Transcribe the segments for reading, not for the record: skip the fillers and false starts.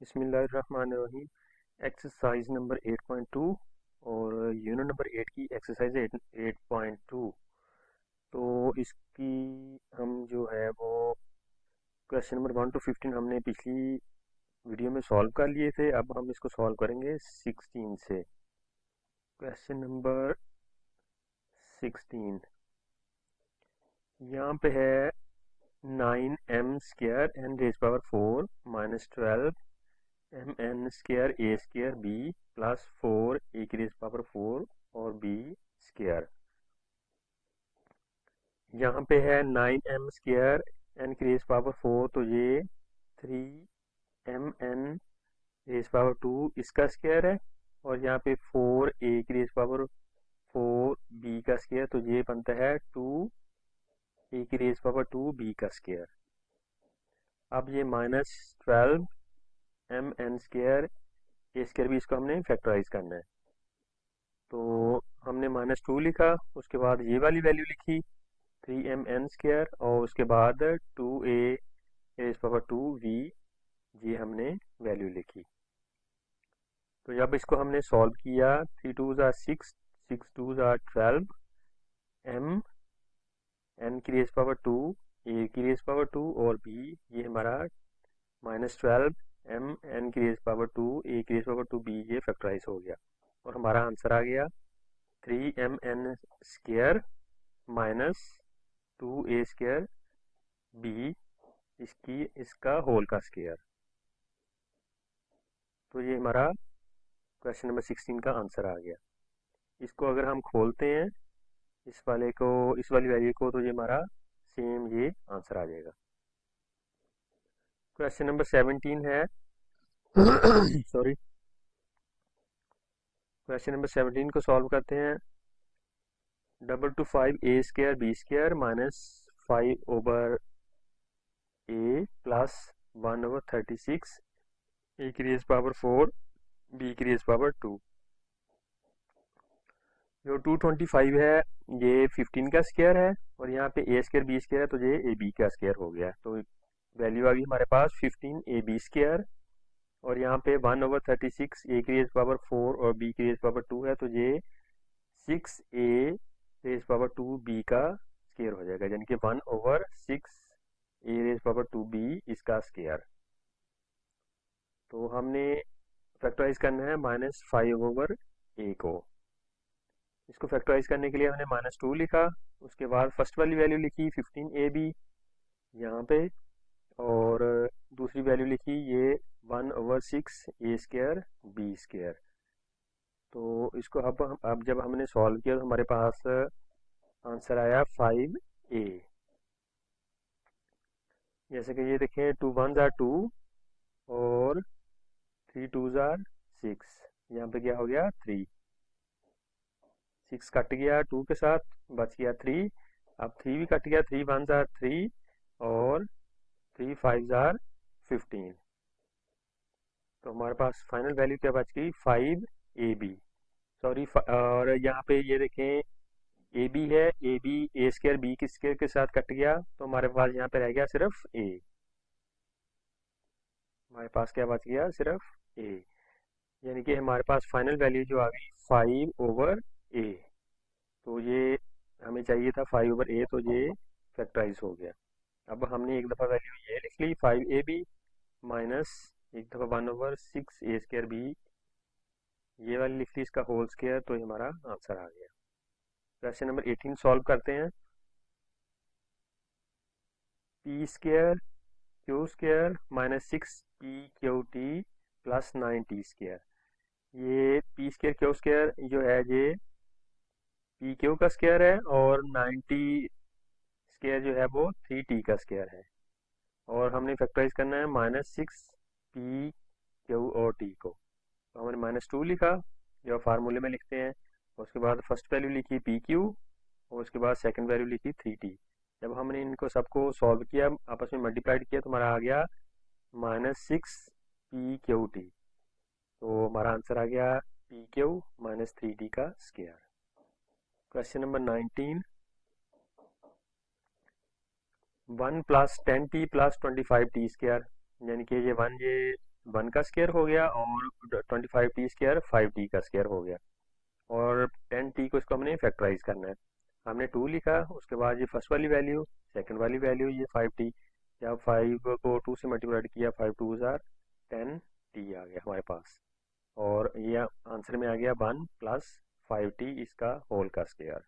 बिस्मिल्लाहिर्रहमानिर्रहीम। Exercise number 8.2 और unit number 8 की एक्सरसाइज 8.2। तो इसकी हम जो है वो क्वेश्चन नंबर 1 to 15 हमने पिछली वीडियो में सॉल्व कर लिए थे। अब हम इसको सॉल्व करेंगे 16 से। क्वेश्चन नंबर 16 यहाँ पे है 9m square n raise power 4 minus 12 mn square a square b plus 4 a की रेज पावर 4 और b स्क्वायर। यहाँ पे है 9m स्क्वायर n की रेज पावर 4, तो ये 3mn रेज पावर 2 इसका स्क्वायर है, और यहाँ पे 4 a की रेज पावर 4 b का स्क्वायर, तो ये बनता है 2 a की रेज पावर 2 b का स्क्वायर। अब ये माइनस 12mn स्क्वायर ए स्क्वायर भी, इसको हमने फैक्टराइज करना है। तो हमने -2 लिखा, उसके बाद ये वाली वैल्यू लिखी 3mn स्क्वायर, और उसके बाद 2a रेज पावर 2v, ये हमने वैल्यू लिखी। तो जब इसको हमने सॉल्व किया 3 2s are 6, 6 2s are 12, m n की रेज पावर 2 a की रेज पावर 2 और b, ये हमारा -12 m n की रेज पावर 2 a की रेज पावर 2 b, ये फैक्टराइज हो गया और हमारा आंसर आ गया 3mn square minus 2a square b इसका होल का स्क्वायर। तो ये हमारा क्वेश्चन नंबर 16 का आंसर आ गया। इसको अगर हम खोलते हैं इस वाली वैल्यू को, तो ये हमारा सेम ये आंसर आ जाएगा। क्वेश्चन नंबर 17 है सॉरी, क्वेश्चन नंबर 17 को सॉल्व करते हैं। 5 a square b square minus 5/a plus 1/36 a की रेज पावर 4 b की रेज पावर 2। जो 225 है ये 15 का स्क्वायर है, और यहाँ पे a स्क्वायर b स्क्वायर है, तो ये ए बी का स्क्वायर हो गया। तो वैल्यू आ गई हमारे पास 15 ए बी स्क्वायर, और यहाँ पे 1/36 a की रेज पावर 4 और b की रेज पावर 2 है, तो ये 6a रेज पावर 2b का स्क्वायर हो जाएगा, यानी कि 1/6 a रेज पावर 2b इसका स्क्वायर। तो हमने फैक्टराइज करना है -5/a को। इसको फैक्टराइज करने के लिए हमने -2 लिखा, उसके बाद फर्स्ट वाली वैल्यू लिखी 15ab यहाँ पे, और दूसरी वैल्यू लिखी ये 1/6 a स्क्वायर b स्क्वायर। तो इसको अब जब हमने सॉल्व किया तो हमारे पास आंसर आया 5a। जैसे कि ये देखें 2 1s are 2 और 3 2s are 6, यहाँ पे क्या हो गया 3, 6 कट गया 2 के साथ, बच गया 3। अब 3 भी कट गया, 3 1s are 3 और 3 5s are 15। तो हमारे पास फाइनल वैल्यू क्या बच गई 5ab। सॉरी, और यहाँ पे ये देखें ए बी है, A B A square B की स्क्वायर के साथ कट गया, तो हमारे पास यहाँ पे रह गया सिर्फ ए। हमारे पास क्या बच गया सिर्फ ए, यानी कि हमारे पास फाइनल वैल्यू जो आ गई 5/a। तो ये हमें चाहिए था 5/a, तो ये फैक्टराइज हो गया। अब हमने एक दफ़ा वैल्यू ये लिख ली 5ab माइनस एक दफ़ा 1/6 a स्क्वायर b, ये वाली लिख ली इसका होल स्क्वायर, तो ये हमारा आंसर आ गया। क्वेश्चन नंबर 18 सॉल्व करते हैं। p square Q square minus 6p/q/t plus 9t square. ये p स्क्वायर क्यू स्क्वायर जो है ये pq का स्क्वायर है, और 9t स्क्वायर जो है वो 3t का स्क्वायर है, और हमने फैक्टराइज करना है -6p/q और t को। तो हमने -2 लिखा जो फार्मूले में लिखते हैं, उसके बाद फर्स्ट वैल्यू लिखी pq और उसके बाद सेकंड वैल्यू लिखी 3t। जब हमने इनको सबको सॉल्व किया, आपस में मल्टीप्लाइड किया, तो हमारा आ गया -6p/q/t। तो हमारा आंसर आ गया pq माइनस 3t का square. Question number 19, 1 + 10t + 25t square, यानी कि ये 1 ये 1 का स्क्वायर हो गया और 25t स्क्वायर 5t का स्क्वायर हो गया, और 10t को इसको हमने फैक्टराइज करना है। हमने 2 लिखा, उसके बाद ये फर्स्ट वाली वैल्यू, सेकंड वाली वैल्यू ये 5t, जब 5 को 2 से मल्टीप्लाई किया 5 2 जार 10t आ गया हमारे पास, और ये आंसर में आ गया 1 प्लस 5t इसका होल का square.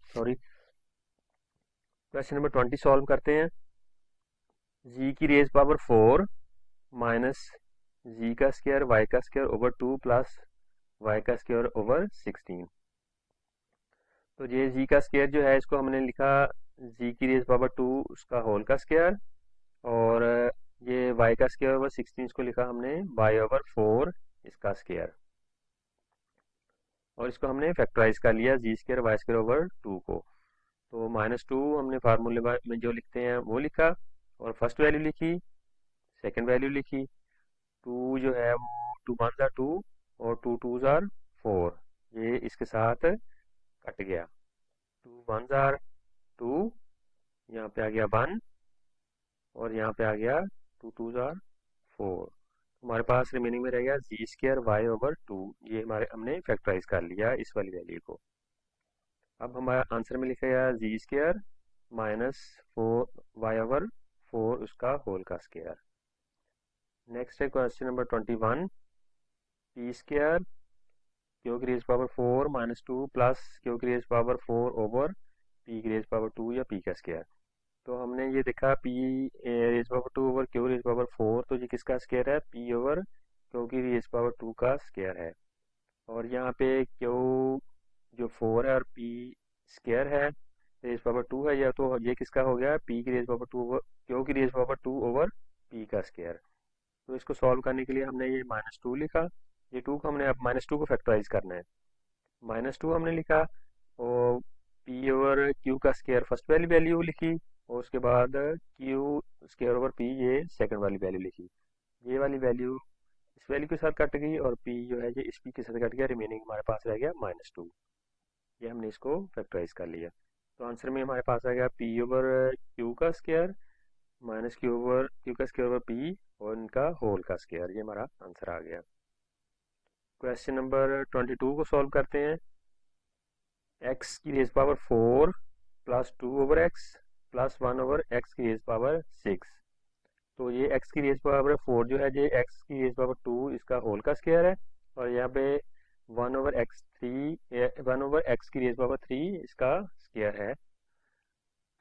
Sorry. Question number 20 solve करते हैं। जी की रेज पावर 4 माइनस जी का स्क्वायर वाई का स्क्वायर ओवर 2 प्लस वाई का स्क्वायर ओवर 16। तो ये जी का स्क्वायर जो है इसको हमने लिखा जी की रेज पावर 2 उसका होल का स्क्वायर, और ये वाई का स्क्वायर ओवर 16 को लिखा हमने वाई ओवर 4 इसका स्क्वायर, और इसको हमने फैक्टराइज कर लिया जी स्क्वायर वाई स्क्वायर ओवर 2 को। तो -2 हमने फार्मूले में जो लिखते हैं वो लिखा, और फर्स्ट वैल्यू लिखी, सेकंड वैल्यू लिखी। 2 जो है वो 2 1 जार 2 और 2 2 जार 4, ये इसके साथ कट गया। 2 1 जार 2, यहाँ पे आ गया 1, और यहाँ पे आ गया 2 2 जार 4। हमारे पास रिमेनिंग में रह गया जी स्क्वायर वाई ओवर 2, ये हमारे हमने फैक्टराइज कर लिया इस वाली वैल्यू को। अब हमारा आंसर में लिखा गया g square minus 4 y over 4 उसका होल का स्क्वायर। नेक्स्ट है question number 21, p square q की raise power 4 minus 2 plus q की रेज पावर 4 ओवर पी की रेज पावर 2 या पी का स्क्वायर। तो हमने ये देखा p raise power 2 over q raise power 4, तो ये किसका स्क्वायर है, पी ओवर क्यू की रेज पावर 2 का स्क्वायर है। और यहाँ पे क्यू जो 4 है और पी स्क्वायर है रेज पावर 2 है, या तो ये किसका हो गया, पी की रेज पावर 2 ओवर क्यू की रेज पावर 2 ओवर पी का स्क्वायर। तो इसको सॉल्व करने के लिए हमने ये -2 लिखा, ये 2 को हमने अब -2 को फैक्टराइज करना है। -2 हमने लिखा, और पी ओवर क्यू का स्क्वायर फर्स्ट वाली वैल्यू लिखी, और उसके बाद क्यू स्क्वायर ओवर पी ये सेकंड वाली वैल्यू लिखी। ये वाली वैल्यू इस वैल्यू के साथ कट गई, और पी जो है ये इस पी के साथ कट गया, रिमेनिंग हमारे पास रह गया -2। ये हमने इसको फैक्टराइज कर लिया। तो आंसर में हमारे पास आ गया पी ओवर क्यू का स्क्वायर माइनस क्यू का स्क्वायर ओवर पी और इनका होल का स्क्वायर, ये हमारा आंसर आ गया। क्वेश्चन नंबर 22 को सॉल्व करते हैं। एक्स की raise power 4 plus 2 over x plus 1 over x की रेज पावर 6। तो ये एक्स की रेज पावर 4 जो है ये एक्स की रेज पावर 2 इसका होल का स्क्वायर है, और यहाँ पे 1 ओवर एक्स की रेज पावर 3 इसका स्क्वायर है।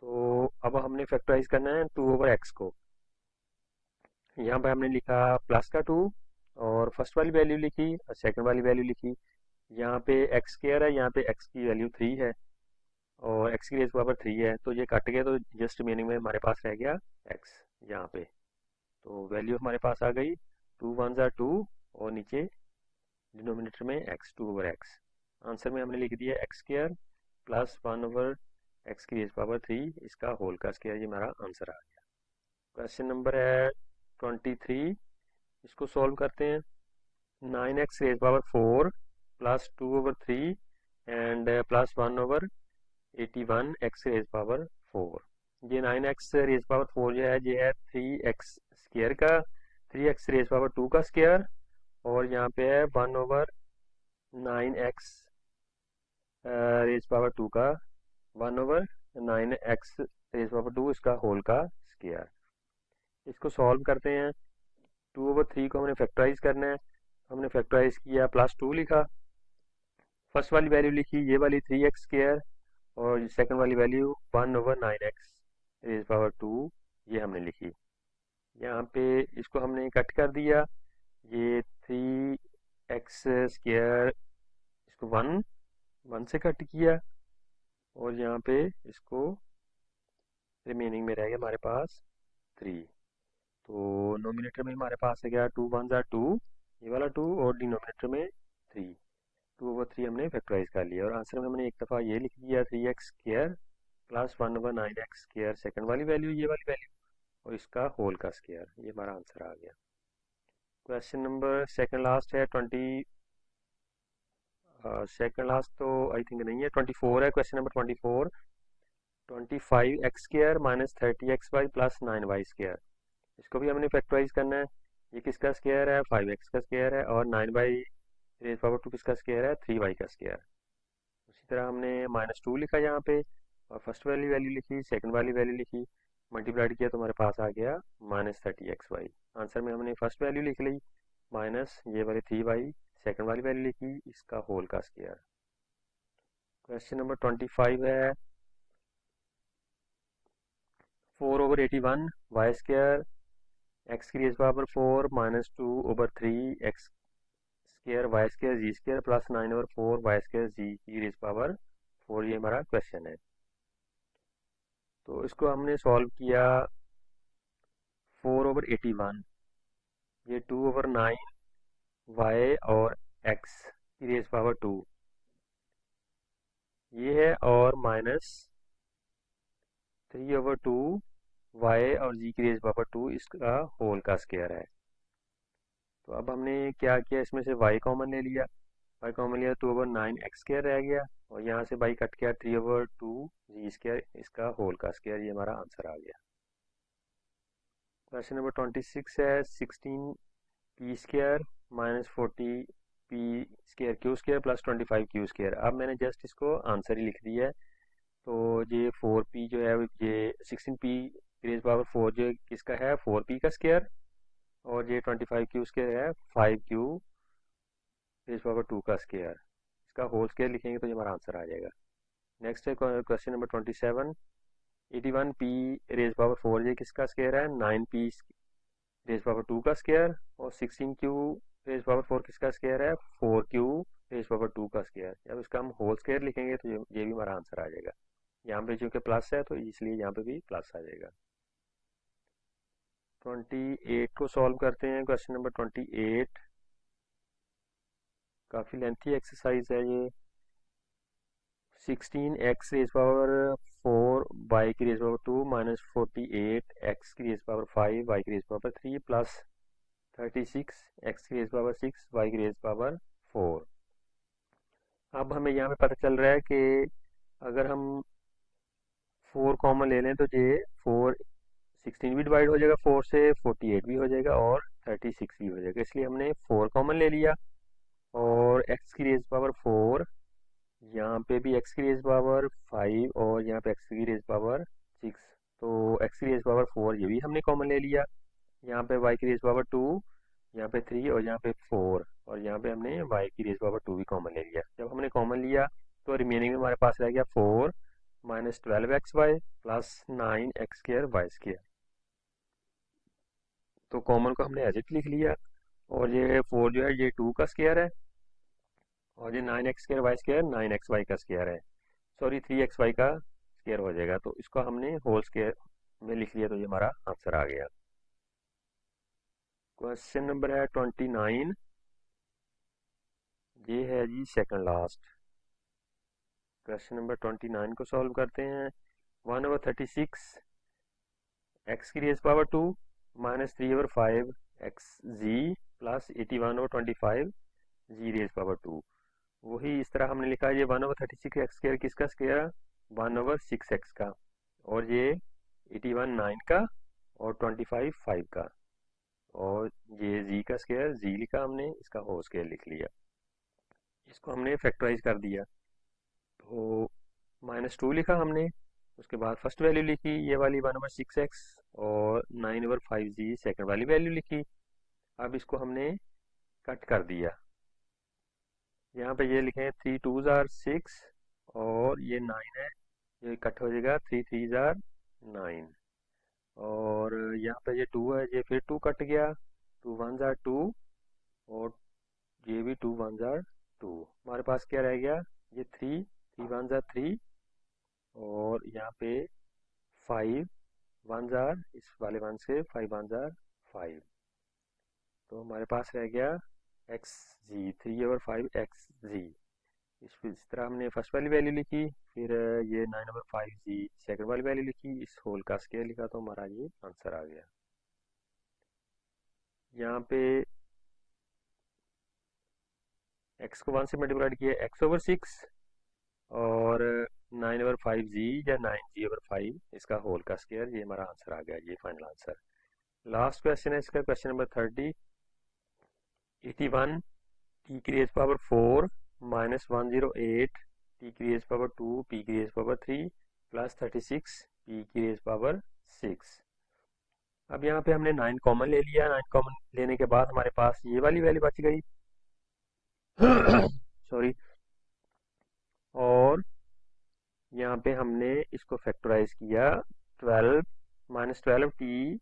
तो अब हमने फैक्टराइज करना है 2 ओवर एक्स को। यहाँ पे हमने लिखा प्लस का 2, और फर्स्ट वाली वैल्यू लिखी और सेकंड वाली वैल्यू लिखी। यहाँ पे एक्स स्क्वायर है, यहाँ पे एक्स की वैल्यू 3 है और एक्स की रेज पावर 3 है, तो ये कट गया, तो जस्ट मीनिंग में हमारे पास रह गया एक्स यहाँ पे। तो वैल्यू हमारे पास आ गई 2 1 जार 2, और नीचे डिनोमिनेटर में एक्स 2 ओवर एक्स। आंसर में हमने लिख दिया x square plus 1 over x की रेज पावर 3 इसका होल का स्क्वायर, ये हमारा आंसर आ गया। क्वेश्चन नंबर है 23, इसको सॉल्व करते हैं। 9x raise power 4 plus 2 over 3 and plus 1 over 81 x raise power 4। ये 9x रेज पावर 4 जो है ये है 3x स्क्वायर का 3x रेज पावर 2 का स्क्वायर, और यहाँ पे है 1 ओवर 9x रेज पावर 2 का 1 ओवर 9x रेज पावर 2 इसका होल का स्क्वायर। इसको सॉल्व करते हैं। 2 ओवर 3 को हमने फैक्टराइज करना है, हमने फैक्टराइज किया +2 लिखा, फर्स्ट वाली वैल्यू लिखी ये वाली 3x स्क्वायर, और सेकंड वाली value 1 over 9x raise power 2 ये हमने लिखी। यहाँ पे इसको हमने कट कर दिया, ये 3x स्क्वायर इसको 1 से कट किया, और यहाँ पे इसको रिमेनिंग में रह गया हमारे पास 3। तो नोमिनेटर में हमारे पास है गया 2 1 जार 2, ये वाला 2, और डिनोमिनेटर में 3। 2 ओवर 3 हमने फैक्टराइज कर लिया, और आंसर में हमने एक दफ़ा ये लिख दिया 3x square plus 1 over 9x square second वाली वैल्यू ये वाली वैल्यू, और इसका होल का स्क्वायर, ये हमारा आंसर आ गया। क्वेश्चन नंबर सेकंड लास्ट है 20, सेकंड लास्ट तो आई थिंक नहीं है, 24 है question number 24। 25x² minus 30xy plus 9y²। इसको भी हमने फैक्टराइज करना है। ये किसका स्क्वायर है? 5x का स्क्वायर है, और 9y⁻² किसका स्क्वायर है? 3y का स्क्वायर। उसी तरह हमने -2 लिखा यहाँ पे, और फर्स्ट वाली वैल्यू लिखी, सेकंड वाली वैल्यू लिखी, मल्टीप्लाइड किया तो हमारे पास आ गया -30xy। आंसर में हमने फर्स्ट वैल्यू लिख ली माइनस ये वाली 3y, सेकंड वाली वैल्यू लिखी, इसका होल का स्क्वायर। क्वेश्चन नंबर 25 है 4/81 y² x³ 4 -2/3 x² y² z² plus 9/4 y² z⁻⁴ ये हमारा क्वेश्चन है। तो इसको हमने सॉल्व किया 4/81, ये 2/9 y और x⁻², ये है, और माइनस 3/2 y और g⁻², इसका होल का स्क्वायर है। तो अब हमने क्या किया, इसमें से y कॉमन ले लिया, 2/9 x² रह गया, और यहाँ से y कट गया 3/2 g², इसका होल का स्क्वायर, ये हमारा आंसर आ गया। क्वेश्चन नंबर 26 है 16p² minus 40p² q² plus 25q²। अब मैंने जस्ट इसको आंसर ही लिख दिया है। तो ये 4p जो है, ये 16p⁻⁴ जो किसका है? 4p का स्क्वायर, और ये 25q² है 5q⁻² का स्क्वायर, इसका होल स्क्वायर लिखेंगे तो ये हमारा आंसर आ जाएगा। नेक्स्ट है क्वेश्चन नंबर 27, 81p⁻⁴ ये किसका स्क्वायर है? 9p⁻² का स्क्वायर, और 16q⁻⁴ किसका स्क्वायर है? 4q⁻² का स्क्वायर। जब इसका हम होल स्क्वायर लिखेंगे तो ये भी हमारा आंसर आ जाएगा। यहाँ पे चूंकि प्लस है तो इसलिए यहाँ पे भी प्लस आ जाएगा। 28 को सॉल्व करते हैं। क्वेश्चन नंबर 28 काफ़ी लेंथी एक्सरसाइज है ये। 16x⁻⁴ y⁻² minus 48x⁻⁵ y⁻³ plus 36x⁻�6 y⁻⁴। अब हमें यहाँ पे पता चल रहा है कि अगर हम 4 कॉमन ले लें तो ये 16 भी डिवाइड हो जाएगा 4 से, 48 भी हो जाएगा, और 36 भी हो जाएगा, इसलिए हमने 4 कॉमन ले लिया। और x⁻⁴, यहाँ पे भी x⁻⁵, और यहाँ पे x⁻�6, तो x⁻⁴ ये भी हमने कॉमन ले लिया। यहाँ पे y⁻², यहाँ पे 3, और यहाँ पे 4, और यहाँ पे हमने y⁻² भी कॉमन ले लिया। जब हमने कॉमन लिया तो रिमेनिंग में हमारे पास रह गया 4 minus 12xy plus 9x² y²। तो कॉमन को हमने एज इट लिख लिया, और ये 4 जो है ये 2 का स्क्वायर है, और ये 9x² y² 9xy का स्क्वायर है, सॉरी 3xy का स्क्वायर हो जाएगा। तो इसको हमने होल स्क्वायर में लिख लिया, तो ये हमारा आंसर आ गया। क्वेश्चन नंबर है 29, ये है जी सेकंड लास्ट। क्वेश्चन नंबर 29 को सॉल्व करते हैं। 1/36 x⁻² minus 3/5 xz plus 81/25 g⁻²। वही इस तरह हमने लिखा है, ये 1/36 x² किसका स्क्वायर? 1/6x का, और ये 81 9 का, और 25 5 का, और ये z का स्क्वायर z लिखा हमने, इसका होल स्क्वायर लिख लिया। इसको हमने फैक्टराइज कर दिया, तो -2 लिखा हमने, उसके बाद फर्स्ट वैल्यू लिखी ये वाली 1/6x, और 9/5g सेकंड वाली वैल्यू लिखी। अब इसको हमने कट कर दिया, यहाँ पे ये लिखे 3 2s are 6, और ये 9 है, ये कट हो जाएगा 3 3s are 9, और यहाँ पे ये 2 है, ये फिर 2 कट गया, 2 1s are 2, और ये भी 2 1s are 2। हमारे पास क्या रह गया? ये 3 1s are 3, और यहाँ पे 5 1s are, इस वाले 1 से 5 1s are 5, तो हमारे पास रह गया xg 3/5 xg। इस तरह हमने फर्स्ट वाली वैल्यू लिखी, फिर ये 9/5g सेकंड वाली वैल्यू लिखी, इस होल का स्क्वायर लिखा, तो हमारा ये आंसर आ गया। यहाँ पे x को 1 से मल्टीप्लाइड किया x/6, और 9/5g या 9g/5 इसका होल का स्क्वायर, ये हमारा आंसर आ गया, ये फाइनल आंसर। लास्ट क्वेश्चन है इसका, क्वेश्चन नंबर 30। 81 t की रेज पावर 4 माइनस 108 t की रेज पावर 2 p की रेज पावर 3 प्लस 36 p की रेज पावर 6। अब यहाँ पे हमने 9 कॉमन ले लिया, 9 कॉमन लेने के बाद हमारे पास ये वाली वैल्यू बच गई सॉरी। और यहाँ पे हमने इसको फैक्टराइज किया, 12 माइनस 12 टी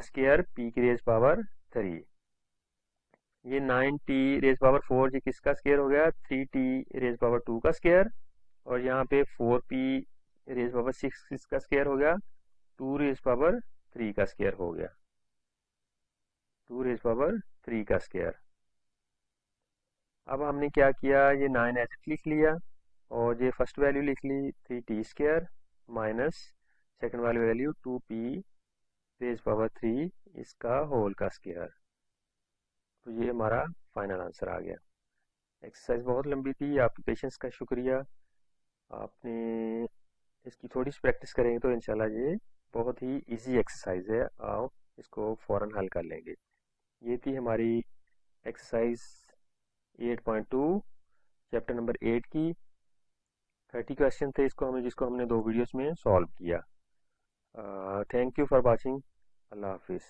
स्क्वायर पी की रेज पावर 3। ये 9t रेज पावर 4 जी किसका स्क्वायर हो गया, 3t रेज पावर 2 का स्क्वायर। और यहाँ पे 4p रेज पावर 6 किसका स्क्वायर हो गया, 2 रेज पावर 3 का स्क्वायर हो गया, 2 रेज पावर 3 का स्क्वायर। अब हमने क्या किया, ये 9 ऐसे लिख लिया और ये फर्स्ट वैल्यू लिख ली 3t स्क्वायर माइनस सेकंड वाली वैल्यू 2p रेज पावर 3 इसका होल का स्क्वायर। तो ये हमारा फाइनल आंसर आ गया। एक्सरसाइज बहुत लंबी थी, आपके पेशेंस का शुक्रिया। आपने इसकी थोड़ी सी प्रैक्टिस करेंगे तो इंशाल्लाह ये बहुत ही इजी एक्सरसाइज है, आप इसको फ़ौरन हल कर लेंगे। ये थी हमारी एक्सरसाइज 8.2 चैप्टर नंबर 8 की। 30 क्वेश्चन थे जिसको हमने 2 वीडियोस में सॉल्व किया। Thank you for watching. अल्लाह हाफिज़।